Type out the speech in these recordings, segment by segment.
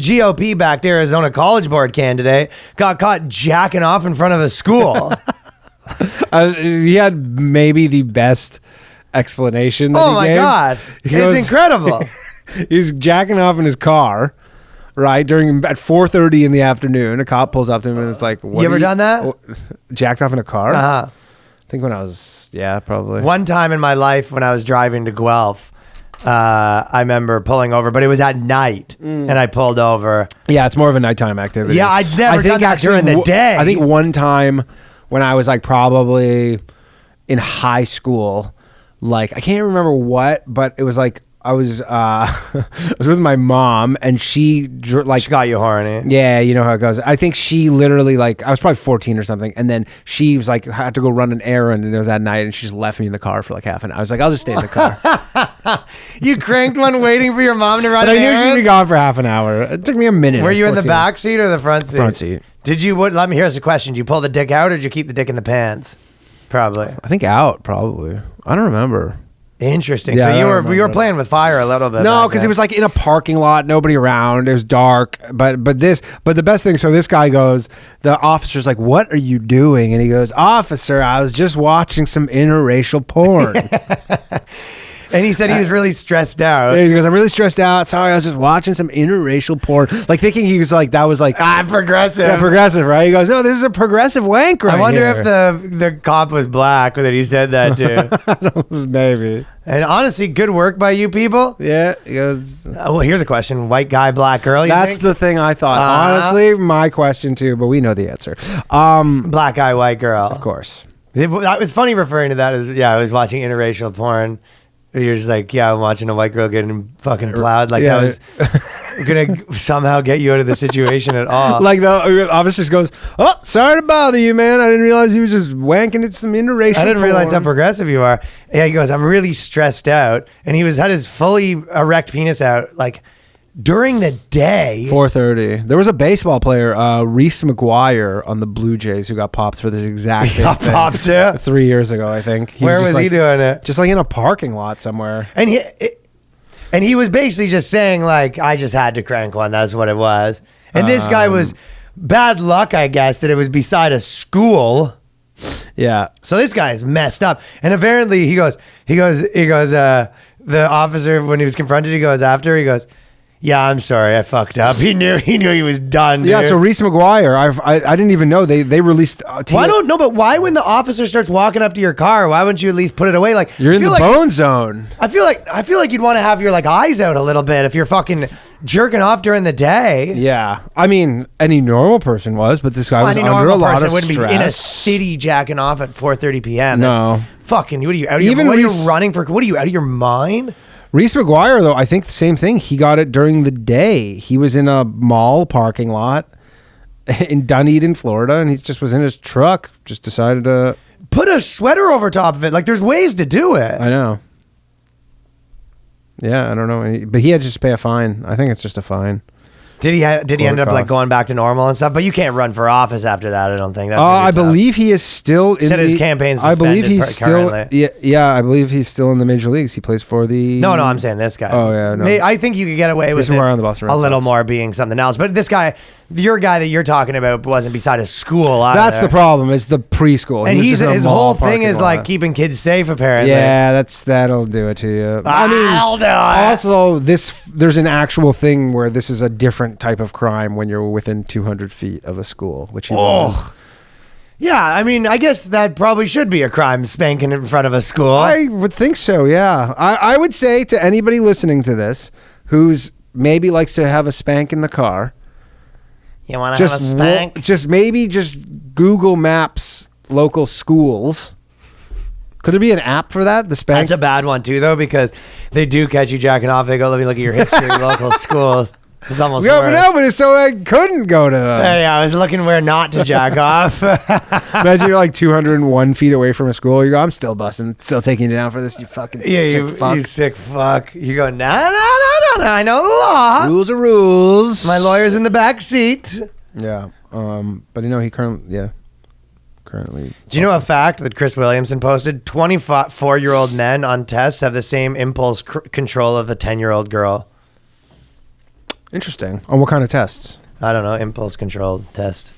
GOP backed Arizona College Board candidate got caught jacking off in front of a school. He had maybe the best explanation that Oh my God. It's incredible. He's jacking off in his car, right? At 4:30 in the afternoon, a cop pulls up to him and it's like, you ever done that? Jacked off in a car? Uh-huh. I think when I was, probably. One time in my life when I was driving to Guelph, I remember pulling over, but it was at night, and I pulled over. Yeah, it's more of a nighttime activity. Yeah, I'd never done that during the day. I think one time when I was like probably in high school, like I can't remember what, but it was like I was with my mom, and she got you horny. Yeah, you know how it goes. I think she literally I was probably 14 or something, and then she was like had to go run an errand, and it was at night, and she just left me in the car for like half an hour. I was like, I'll just stay in the car. You cranked one waiting for your mom to run an errand? I knew she'd be gone for half an hour. It took me a minute. Were you in the back seat or the front seat? Front seat. Did you? Let me. Here's the question: Did you pull the dick out, or did you keep the dick in the pants? Probably. I think out. Probably. I don't remember. Interesting. Yeah, so you were playing with fire a little bit. No, because it was like in a parking lot, nobody around. It was dark. But the best thing. So this guy goes. The officer's like, "What are you doing?" And he goes, "Officer, I was just watching some interracial porn." And he said he was really stressed out. He goes, "I'm really stressed out. Sorry, I was just watching some interracial porn." Like thinking he was like, that was like progressive. Yeah, progressive, right? He goes, "No, this is a progressive wank right I wonder here." if the cop was black that he said that to. I don't know, maybe. And honestly, good work by you people. Yeah, he goes. Well, here's a question: white guy, black girl. That's the thing I thought. Honestly, my question too, but we know the answer. Black guy, white girl. Of course. It was funny referring to that as I was watching interracial porn. You're just like, I'm watching a white girl getting fucking plowed. Like that was gonna somehow get you out of the situation at all. Like the officer just goes, "Oh, sorry to bother you, man. I didn't realize you were just wanking at some interracial I didn't porn." realize how progressive you are. Yeah, he goes, "I'm really stressed out," and he had his fully erect penis out like during the day. 4:30. There was a baseball player, Reese McGuire, on the Blue Jays who got popped for this exact same thing. Popped too? 3 years ago, I think. Where was he doing it? Just like in a parking lot somewhere. And he was basically just saying like, I just had to crank one. That's what it was. And this guy was bad luck, I guess, that it was beside a school. Yeah. So this guy is messed up. And apparently he goes, the officer, when he was confronted, he goes, "Yeah, I'm sorry, I fucked up." He knew he was done. Dude. Yeah, so Reese McGuire, I didn't even know they released. Well, I don't know, but why when the officer starts walking up to your car, why wouldn't you at least put it away? Like you're in the bone zone. I feel like you'd want to have your like eyes out a little bit if you're fucking jerking off during the day. Yeah, I mean any normal person was, but this guy was under a lot of stress. Wouldn't be in a city jacking off at 4:30 p.m. No, that's fucking. What are you out of your? What are you running for? What are you out of your mind? Reese McGuire, though, I think the same thing. He got it during the day. He was in a mall parking lot in Dunedin, Florida, and he just was in his truck. Just decided to put a sweater over top of it. Like there's ways to do it. I know. Yeah, I don't know, but he had to just pay a fine. I think it's just a fine. Did he end up like going back to normal and stuff? But you can't run for office after that. I don't think. That's I believe he is still in his campaign's suspended. I believe he's currently. still. Yeah. I believe he's still in the major leagues. He plays for the. No, I'm saying this guy. Oh yeah, no. I think you could get away with it on the Boston Red a little Sox. more being something else. But this guy, your guy that you're talking about, wasn't beside a school. That's the problem. Is the preschool, and his whole thing is like keeping kids safe. Apparently, yeah, that'll do it to you. I mean, also there's an actual thing where this is a different type of crime when you're within 200 feet of a school, which he was. Yeah, I mean, I guess that probably should be a crime, spanking in front of a school. I would think so, yeah. I would say to anybody listening to this who's maybe likes to have a spank in the car, you want to have a spank? Just Google Maps local schools. Could there be an app for that? The spank? That's a bad one, too, though, because they do catch you jacking off. They go, let me look at your history, local schools. It's almost worse. No, but so I couldn't go to them. Yeah, I was looking where not to jack off. Imagine you're like 201 feet away from a school. You go, I'm still busting, still taking you down for this, you fucking sick fuck. You sick fuck. You go, no, I know the law. Rules are rules. My lawyer's in the back seat. Yeah, but he currently. Do you know a fact that Chris Williamson posted? 24-year-old men on tests have the same impulse control of a 10-year-old girl. Interesting. On what kind of tests? I don't know, impulse control test.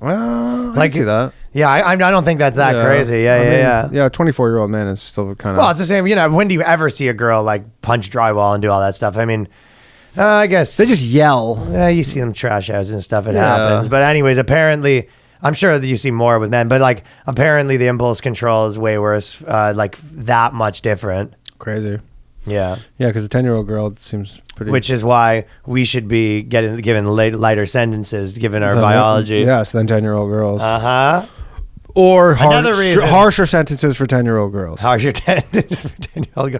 Well, I Like- can see that. Yeah, I don't think that's that crazy. Yeah. Yeah, a 24-year-old man is still kind of... Well, it's the same. When do you ever see a girl like punch drywall and do all that stuff? I mean, I guess they just yell. you see them trash houses and stuff. It happens. But anyways, apparently, I'm sure that you see more with men. But like, apparently, the impulse control is way worse. Like that much different. Crazy. Yeah. Yeah, because a 10-year-old girl seems pretty... Which is why we should be given lighter sentences given our biology. Yes, than 10-year-old girls. Uh-huh. Or Another reason. harsher sentences for 10-year-old girls. Harsher sentences for 10-year-old girls.